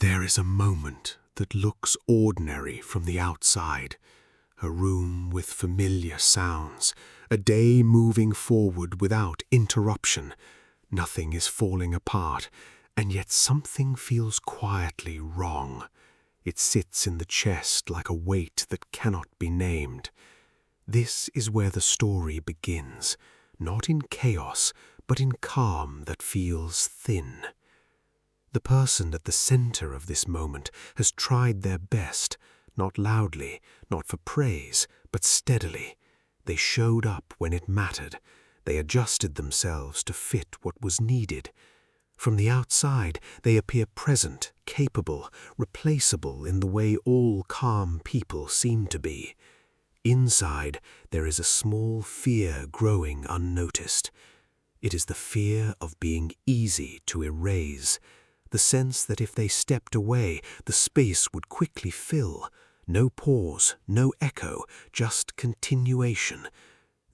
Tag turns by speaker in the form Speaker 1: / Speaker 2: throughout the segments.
Speaker 1: There is a moment that looks ordinary from the outside, a room with familiar sounds, a day moving forward without interruption. Nothing is falling apart, and yet something feels quietly wrong. It sits in the chest like a weight that cannot be named. This is where the story begins, not in chaos, but in calm that feels thin. The person at the center of this moment has tried their best, not loudly, not for praise, but steadily. They showed up when it mattered. They adjusted themselves to fit what was needed. From the outside, they appear present, capable, replaceable in the way all calm people seem to be. Inside, there is a small fear growing unnoticed. It is the fear of being easy to erase, the sense that if they stepped away, the space would quickly fill. No pause, no echo, just continuation.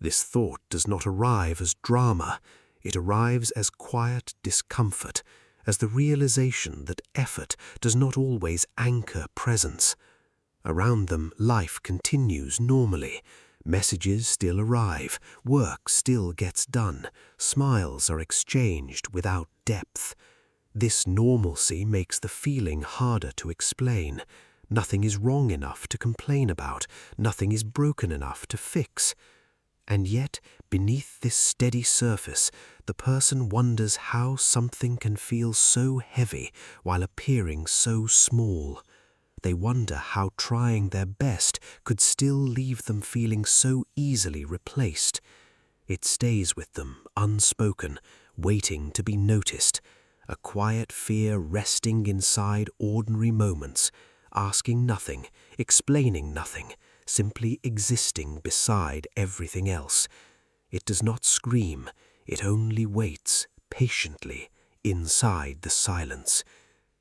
Speaker 1: This thought does not arrive as drama. It arrives as quiet discomfort, as the realization that effort does not always anchor presence. Around them, life continues normally. Messages still arrive, work still gets done, smiles are exchanged without depth. This normalcy makes the feeling harder to explain. Nothing is wrong enough to complain about, nothing is broken enough to fix. And yet, beneath this steady surface, the person wonders how something can feel so heavy while appearing so small. They wonder how trying their best could still leave them feeling so easily replaced. It stays with them, unspoken, waiting to be noticed, a quiet fear resting inside ordinary moments, asking nothing, explaining nothing, simply existing beside everything else. It does not scream, it only waits, patiently, inside the silence.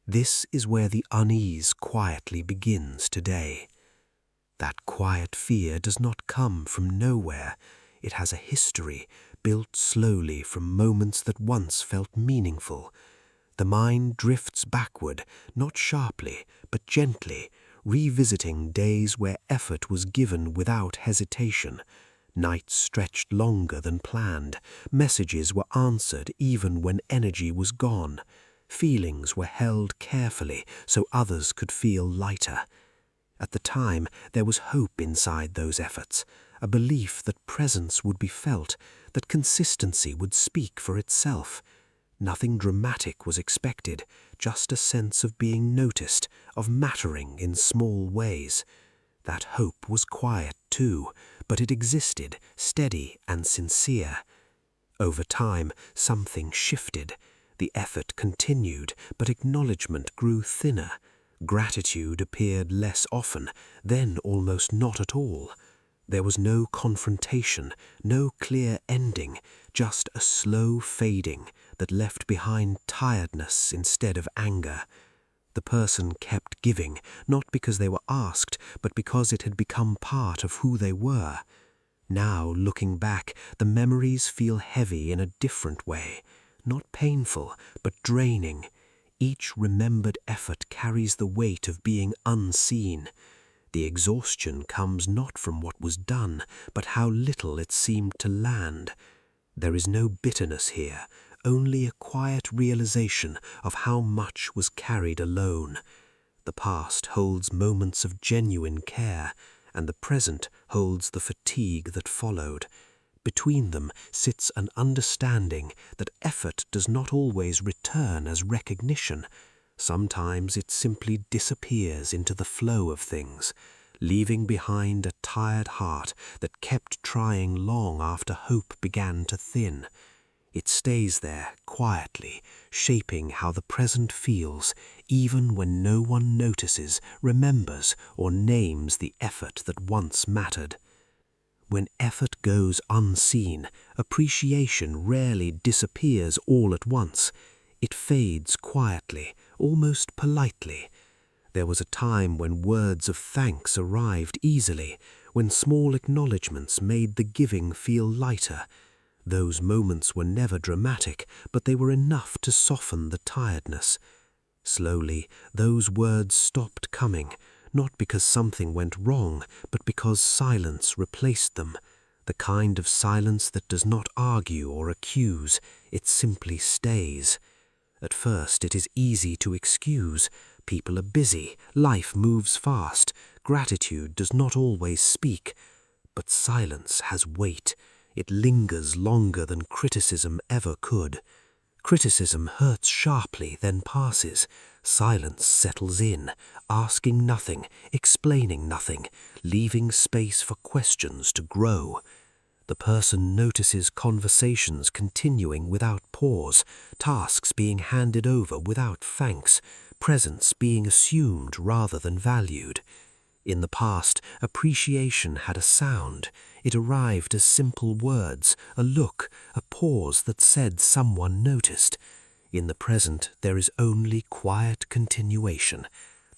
Speaker 1: This is where the unease quietly begins today. That quiet fear does not come from nowhere. It has a history, built slowly from moments that once felt meaningful. The mind drifts backward, not sharply, but gently, revisiting days where effort was given without hesitation. Nights stretched longer than planned. Messages were answered even when energy was gone. Feelings were held carefully so others could feel lighter. At the time, there was hope inside those efforts, a belief that presence would be felt, that consistency would speak for itself. Nothing dramatic was expected, just a sense of being noticed, of mattering in small ways. That hope was quiet too, but it existed, steady and sincere. Over time, something shifted. The effort continued, but acknowledgement grew thinner. Gratitude appeared less often, then almost not at all. There was no confrontation, no clear ending, just a slow fading that left behind tiredness instead of anger. The person kept giving, not because they were asked, but because it had become part of who they were. Now, looking back, the memories feel heavy in a different way, not painful, but draining. Each remembered effort carries the weight of being unseen. The exhaustion comes not from what was done, but how little it seemed to land. There is no bitterness here, only a quiet realization of how much was carried alone. The past holds moments of genuine care, and the present holds the fatigue that followed. Between them sits an understanding that effort does not always return as recognition. Sometimes it simply disappears into the flow of things, leaving behind a tired heart that kept trying long after hope began to thin. It stays there quietly, shaping how the present feels, even when no one notices, remembers, or names the effort that once mattered. When effort goes unseen, appreciation rarely disappears all at once. It fades quietly, almost politely. There was a time when words of thanks arrived easily, when small acknowledgments made the giving feel lighter. Those moments were never dramatic, but they were enough to soften the tiredness.
Speaker 2: Slowly, those words stopped coming, not because something went wrong, but because silence replaced them. The kind of silence that does not argue or accuse, it simply stays. At first, it is easy to excuse. People are busy, life moves fast, gratitude does not always speak. But silence has weight. It lingers longer than criticism ever could. Criticism hurts sharply, then passes. Silence settles in, asking nothing, explaining nothing, leaving space for questions to grow. The person notices conversations continuing without pause, tasks being handed over without thanks, presence being assumed rather than valued. In the past, appreciation had a sound. It arrived as simple words, a look, a pause that said someone noticed. In the present, there is only quiet continuation.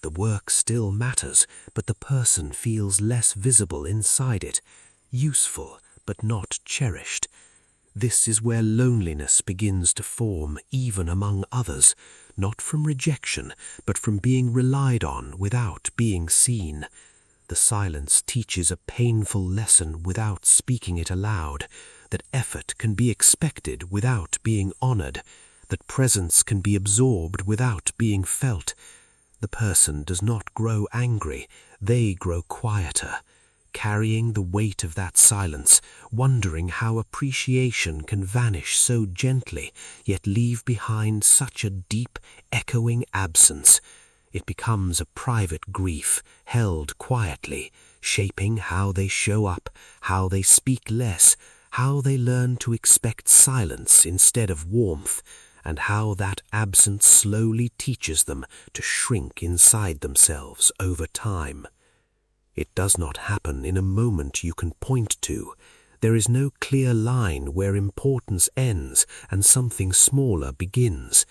Speaker 2: The work still matters, but the person feels less visible inside it, useful but not cherished. This is where loneliness begins to form even among others, not from rejection, but from being relied on without being seen. The silence teaches a painful lesson without speaking it aloud, that effort can be expected without being honored, that presence can be absorbed without being felt. The person does not grow angry, they grow quieter, carrying the weight of that silence, wondering how appreciation can vanish so gently, yet leave behind such a deep, echoing absence. It becomes a private grief, held quietly, shaping how they show up, how they speak less, how they learn to expect silence instead of warmth, and how that absence slowly teaches them to shrink inside themselves over time. It does not happen in a moment you can point to. There is no clear line where importance ends and something smaller begins.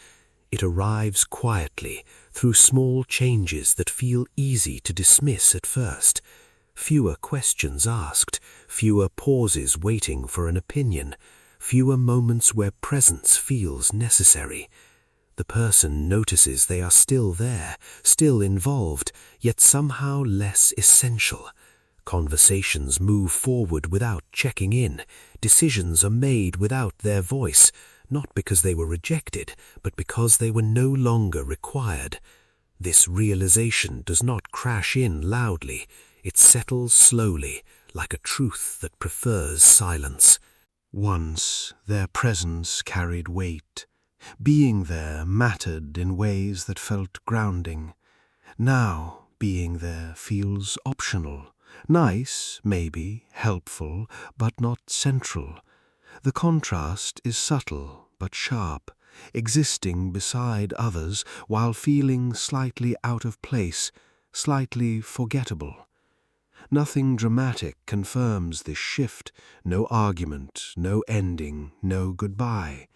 Speaker 2: It arrives quietly, through small changes that feel easy to dismiss at first. Fewer questions asked, fewer pauses waiting for an opinion, fewer moments where presence feels necessary. The person notices they are still there, still involved, yet somehow less essential. Conversations move forward without checking in. Decisions are made without their voice, not because they were rejected, but because they were no longer required. This realization does not crash in loudly. It settles slowly, like a truth that prefers silence.
Speaker 1: Once their presence carried weight. Being there mattered in ways that felt grounding. Now, being there feels optional. Nice, maybe, helpful, but not central. The contrast is subtle but sharp, existing beside others while feeling slightly out of place, slightly forgettable. Nothing dramatic confirms this shift, no argument, no ending, no goodbye.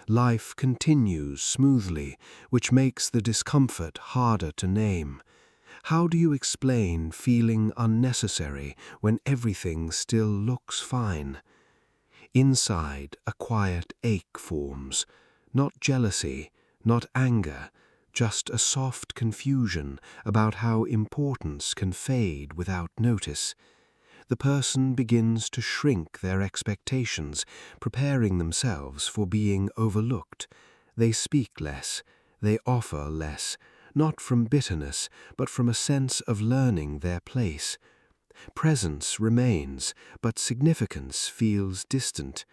Speaker 1: Life continues smoothly, which makes the discomfort harder to name. How do you explain feeling unnecessary when everything still looks fine? Inside, a quiet ache forms, not jealousy, not anger, just a soft confusion about how importance can fade without notice. The person begins to shrink their expectations, preparing themselves for being overlooked. They speak less, they offer less, not from bitterness, but from a sense of learning their place. Presence remains, but significance feels distant.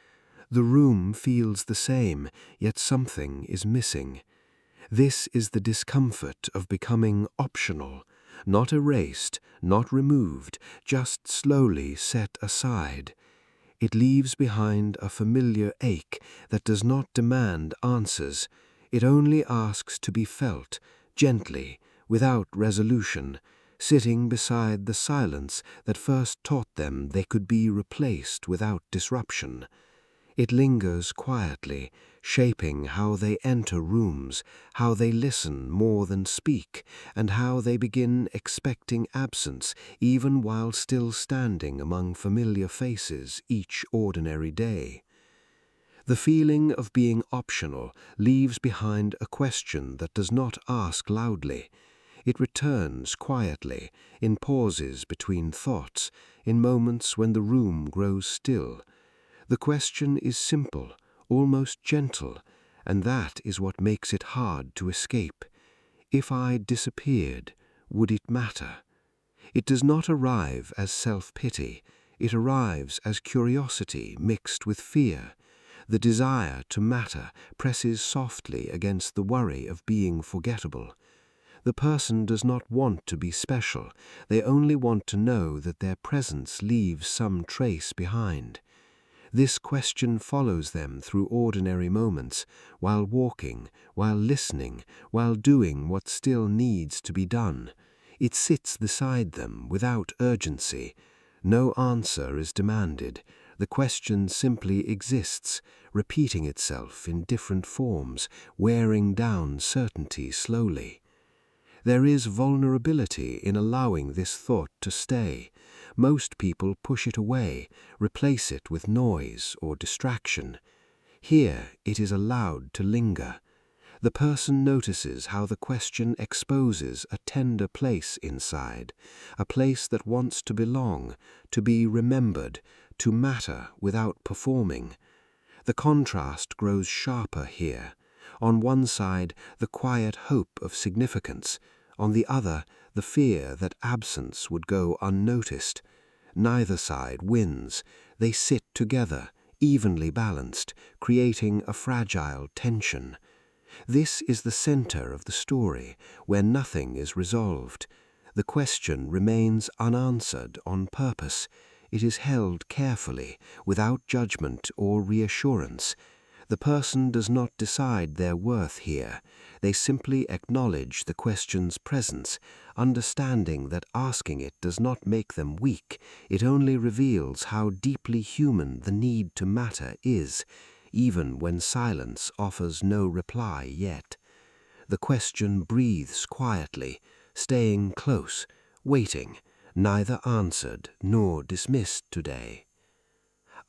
Speaker 1: The room feels the same, yet something is missing. This is the discomfort of becoming optional, not erased, not removed, just slowly set aside. It leaves behind a familiar ache that does not demand answers. It only asks to be felt, gently, without resolution, sitting beside the silence that first taught them they could be replaced without disruption. It lingers quietly, shaping how they enter rooms, how they listen more than speak, and how they begin expecting absence even while still standing among familiar faces each ordinary day.
Speaker 2: The feeling of being optional leaves behind a question that does not ask loudly. It returns quietly, in pauses between thoughts, in moments when the room grows still. The question is simple, almost gentle, and that is what makes it hard to escape. If I disappeared, would it matter? It does not arrive as self-pity. It arrives as curiosity mixed with fear. The desire to matter presses softly against the worry of being forgettable. The person does not want to be special. They only want to know that their presence leaves some trace behind. This question follows them through ordinary moments, while walking, while listening, while doing what still needs to be done. It sits beside them without urgency. No answer is demanded. The question simply exists, repeating itself in different forms, wearing down certainty slowly. There is vulnerability in allowing this thought to stay. Most people push it away, replace it with noise or distraction. Here it is allowed to linger. The person notices how the question exposes a tender place inside, a place that wants to belong, to be remembered, to matter without performing. The contrast grows sharper here. On one side, the quiet hope of significance. On the other, the fear that absence would go unnoticed. Neither side wins. They sit together, evenly balanced, creating a fragile tension. This is the center of the story, where nothing is resolved. The question remains unanswered on purpose. It is held carefully, without judgment or reassurance. The person does not decide their worth here. They simply acknowledge the question's presence, understanding that asking it does not make them weak. It only reveals how deeply human the need to matter is, even when silence offers no reply yet. The question breathes quietly, staying close, waiting, neither answered nor dismissed today.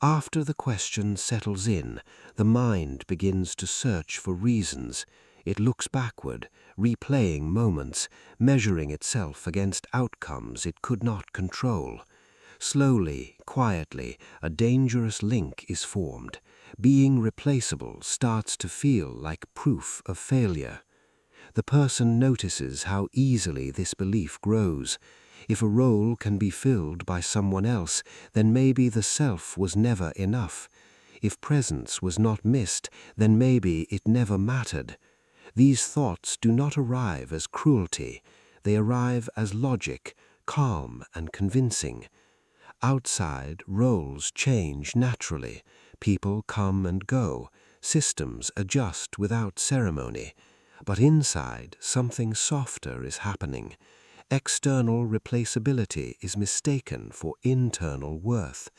Speaker 2: After the question settles in, the mind begins to search for reasons. It looks backward, replaying moments, measuring itself against outcomes it could not control. Slowly, quietly, a dangerous link is formed. Being replaceable starts to feel like proof of failure. The person notices how easily this belief grows. If a role can be filled by someone else, then maybe the self was never enough. If presence was not missed, then maybe it never mattered. These thoughts do not arrive as cruelty. They arrive as logic, calm and convincing. Outside, roles change naturally. People come and go. Systems adjust without ceremony. But inside, something softer is happening. External replaceability is mistaken for internal worth.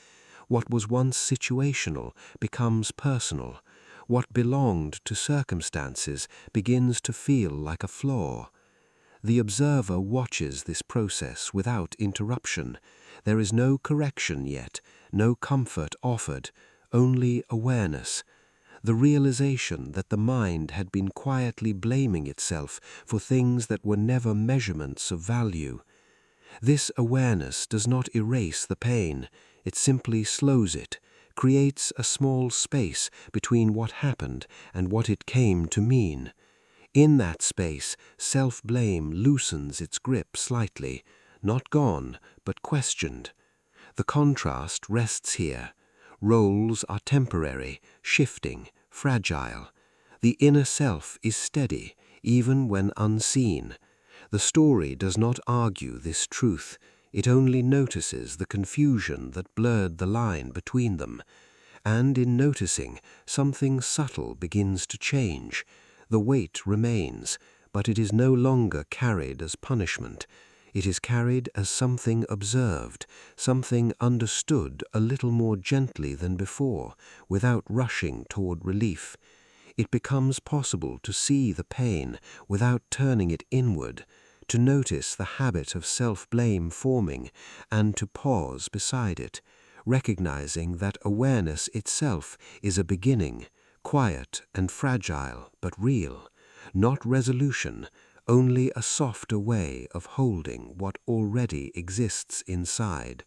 Speaker 2: What was once situational becomes personal. What belonged to circumstances begins to feel like a flaw. The observer watches this process without interruption. There is no correction yet, no comfort offered, only awareness. The realization that the mind had been quietly blaming itself for things that were never measurements of value. This awareness does not erase the pain, it simply slows it, creates a small space between what happened and what it came to mean. In that space, self-blame loosens its grip slightly, not gone, but questioned. The contrast rests here. Roles are temporary, shifting, fragile. The inner self is steady, even when unseen. The story does not argue this truth. It only notices the confusion that blurred the line between them. And in noticing, something subtle begins to change. The weight remains, but it is no longer carried as punishment. It is carried as something observed, something understood a little more gently than before, without rushing toward relief. It becomes possible to see the pain without turning it inward, to notice the habit of self-blame forming, and to pause beside it, recognizing that awareness itself is a beginning, quiet and fragile but real, not resolution, only a softer way of holding what already exists inside.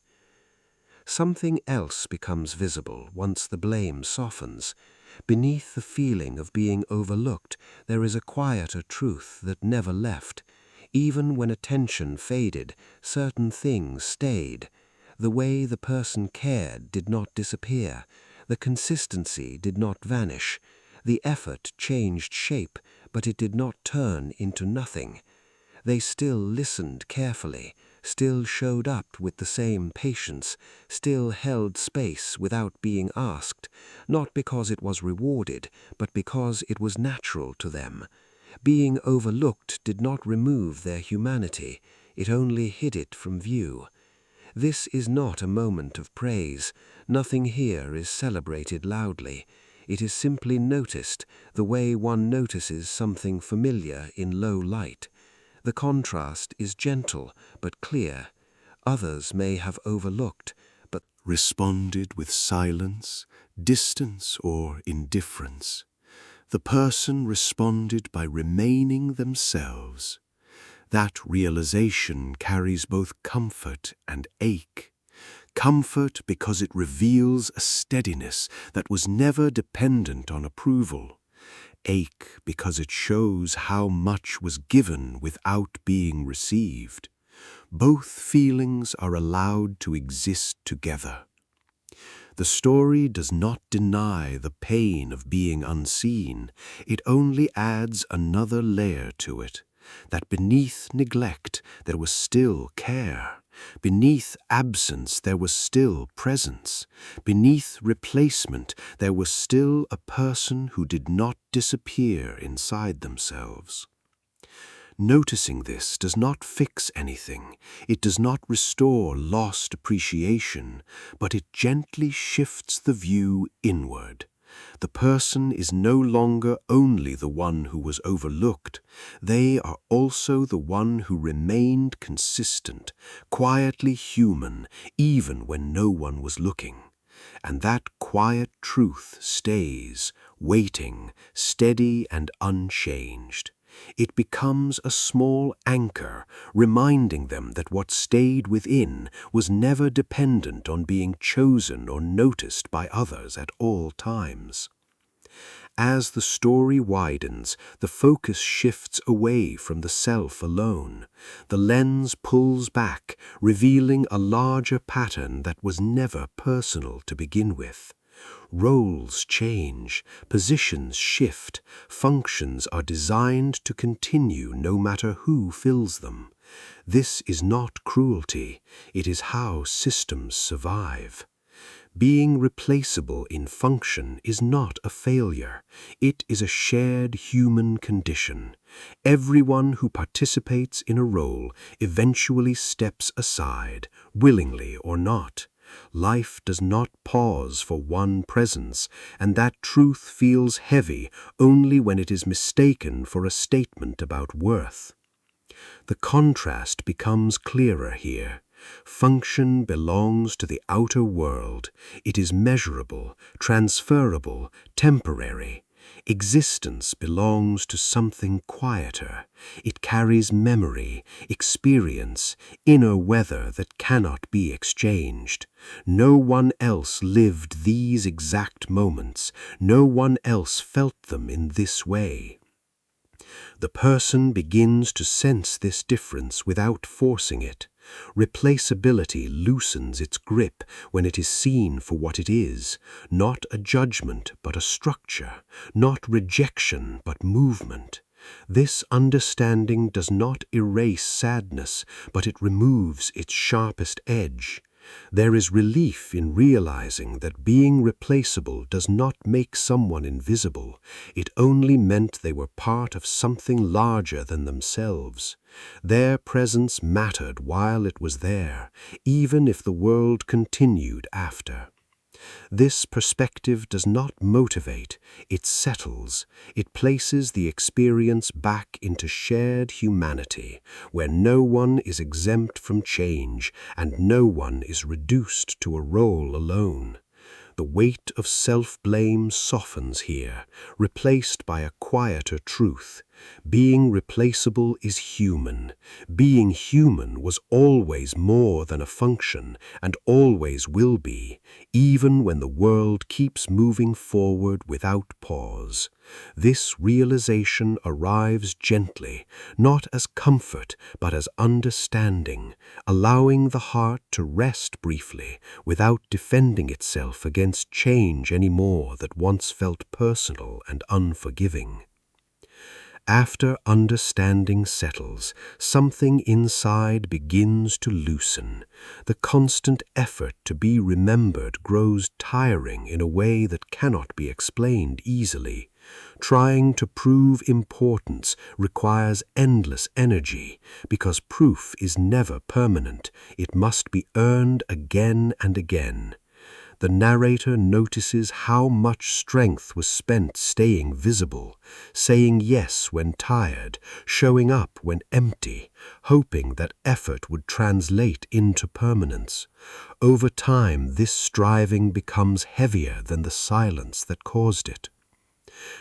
Speaker 2: Something else becomes visible once the blame softens. Beneath the feeling of being overlooked, there is a quieter truth that never left. Even when attention faded, certain things stayed. The way the person cared did not disappear. The consistency did not vanish. The effort changed shape, but it did not turn into nothing. They still listened carefully, still showed up with the same patience, still held space without being asked, not because it was rewarded, but because it was natural to them. Being overlooked did not remove their humanity, it only hid it from view. This is not a moment of praise. Nothing here is celebrated loudly. It is simply noticed, the way one notices something familiar in low light. The contrast is gentle but clear. Others may have overlooked, but
Speaker 1: responded with silence, distance, or indifference. The person responded by remaining themselves. That realization carries both comfort and ache. Comfort because it reveals a steadiness that was never dependent on approval. Ache because it shows how much was given without being received. Both feelings are allowed to exist together. The story does not deny the pain of being unseen. It only adds another layer to it, that beneath neglect there was still care. Beneath absence there was still presence. Beneath replacement there was still a person who did not disappear inside themselves. Noticing this does not fix anything. It does not restore lost appreciation, but it gently shifts the view inward. The person is no longer only the one who was overlooked. They are also the one who remained consistent, quietly human, even when no one was looking. And that quiet truth stays, waiting, steady and unchanged. It becomes a small anchor, reminding them that what stayed within was never dependent on being chosen or noticed by others at all times. As the story widens, the focus shifts away from the self alone. The lens pulls back, revealing a larger pattern that was never personal to begin with. Roles change, positions shift, functions are designed to continue no matter who fills them. This is not cruelty, it is how systems survive. Being replaceable in function is not a failure, it is a shared human condition. Everyone who participates in a role eventually steps aside, willingly or not. Life does not pause for one presence, and that truth feels heavy only when it is mistaken for a statement about worth. The contrast becomes clearer here. Function belongs to the outer world. It is measurable, transferable, temporary. Existence belongs to something quieter. It carries memory, experience, inner weather that cannot be exchanged. No one else lived these exact moments. No one else felt them in this way. The person begins to sense this difference without forcing it. Replaceability loosens its grip when it is seen for what it is, not a judgment but a structure, not rejection but movement. This understanding does not erase sadness, but it removes its sharpest edge. There is relief in realizing that being replaceable does not make someone invisible. It only meant they were part of something larger than themselves. Their presence mattered while it was there, even if the world continued after.
Speaker 2: This perspective does not motivate, it settles. It places the experience back into shared humanity, where no one is exempt from change and no one is reduced to a role alone. The weight of self-blame softens here, replaced by a quieter truth. Being replaceable is human. Being human was always more than a function, and always will be, even when the world keeps moving forward without pause. This realization arrives gently, not as comfort, but as understanding, allowing the heart to rest briefly, without defending itself against change any more that once felt personal and unforgiving. After understanding settles, something inside begins to loosen. The constant effort to be remembered grows tiring in a way that cannot be explained easily. Trying to prove importance requires endless energy, because proof is never permanent. It must be earned again and again. The narrator notices how much strength was spent staying visible, saying yes when tired, showing up when empty, hoping that effort would translate into permanence. Over time, this striving becomes heavier than the silence that caused it.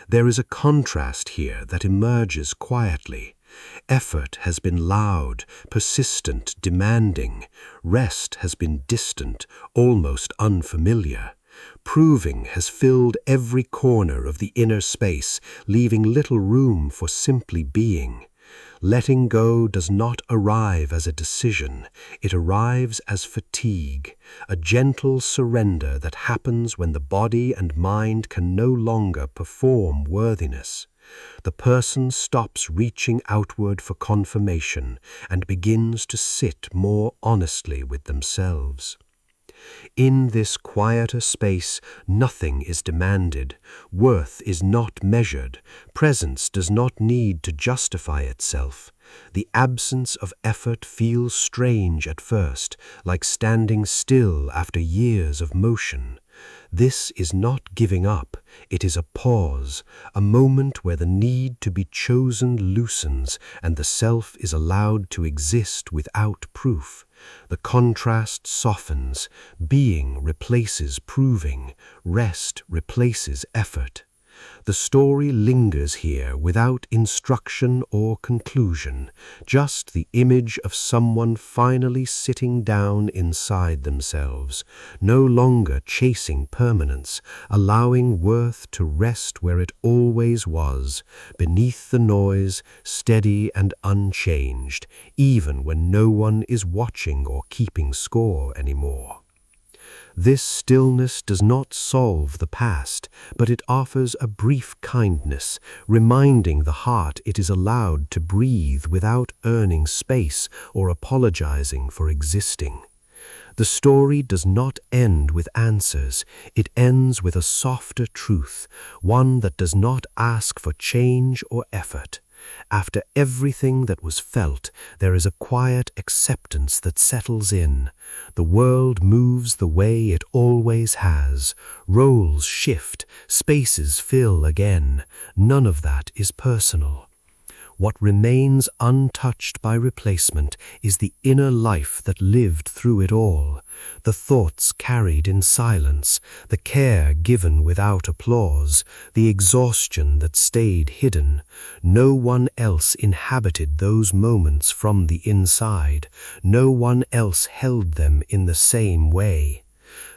Speaker 2: There is a contrast here that emerges quietly. Effort has been loud, persistent, demanding. Rest has been distant, almost unfamiliar. Proving has filled every corner of the inner space, leaving little room for simply being. Letting go does not arrive as a decision. It arrives as fatigue, a gentle surrender that happens when the body and mind can no longer perform worthiness. The person stops reaching outward for confirmation and begins to sit more honestly with themselves. In this quieter space, nothing is demanded, worth is not measured, presence does not need to justify itself. The absence of effort feels strange at first, like standing still after years of motion. This is not giving up, it is a pause, a moment where the need to be chosen loosens and the self is allowed to exist without proof. The contrast softens, being replaces proving, rest replaces effort. The story lingers here without instruction or conclusion, just the image of someone finally sitting down inside themselves, no longer chasing permanence, allowing worth to rest where it always was, beneath the noise, steady and unchanged, even when no one is watching or keeping score anymore. This stillness does not solve the past, but it offers a brief kindness, reminding the heart it is allowed to breathe without earning space or apologizing for existing. The story does not end with answers, it ends with a softer truth, one that does not ask for change or effort. After everything that was felt, there is a quiet acceptance that settles in. The world moves the way it always has. Roles shift, spaces fill again. None of that is personal. What remains untouched by replacement is the inner life that lived through it all, the thoughts carried in silence, the care given without applause, the exhaustion that stayed hidden. No one else inhabited those moments from the inside. No one else held them in the same way.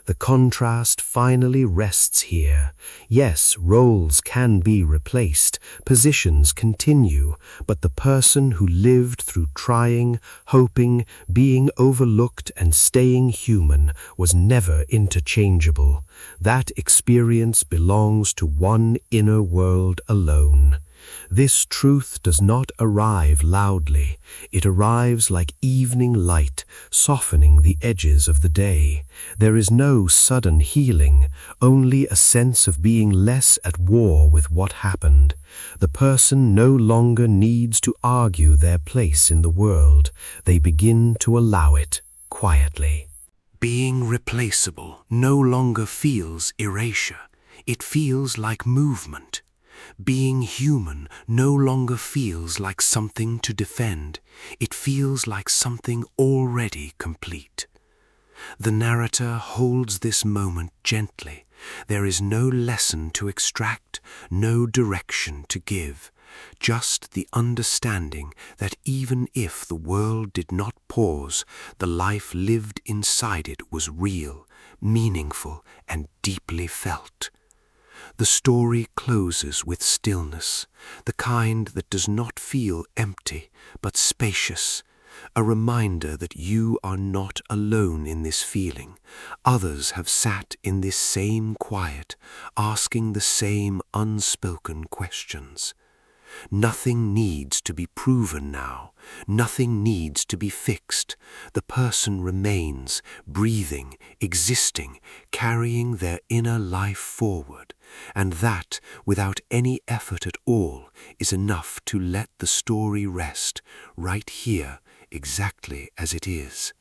Speaker 2: The contrast finally rests here. Yes, roles can be replaced, positions continue, but the person who lived through trying, hoping, being overlooked and staying human was never interchangeable. That experience belongs to one inner world alone. This truth does not arrive loudly. It arrives like evening light, softening the edges of the day. There is no sudden healing, only a sense of being less at war with what happened. The person no longer needs to argue their place in the world. They begin to allow it quietly. Being replaceable no longer feels erasure. It feels like movement. Being human no longer feels like something to defend. It feels like something already complete. The narrator holds this moment gently. There is no lesson to extract, no direction to give, just the understanding that even if the world did not pause, the life lived inside it was real, meaningful, and deeply felt. The story closes with stillness, the kind that does not feel empty, but spacious, a reminder that you are not alone in this feeling. Others have sat in this same quiet, asking the same unspoken questions. Nothing needs to be proven now. Nothing needs to be fixed. The person remains, breathing, existing, carrying their inner life forward. And that, without any effort at all, is enough to let the story rest, right here, exactly as it is.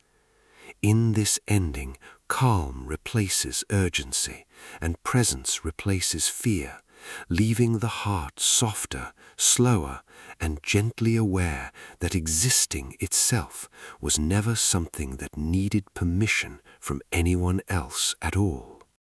Speaker 2: In this ending, calm replaces urgency, and presence replaces fear, leaving the heart softer, slower, and gently aware that existing itself was never something that needed permission from anyone else at all.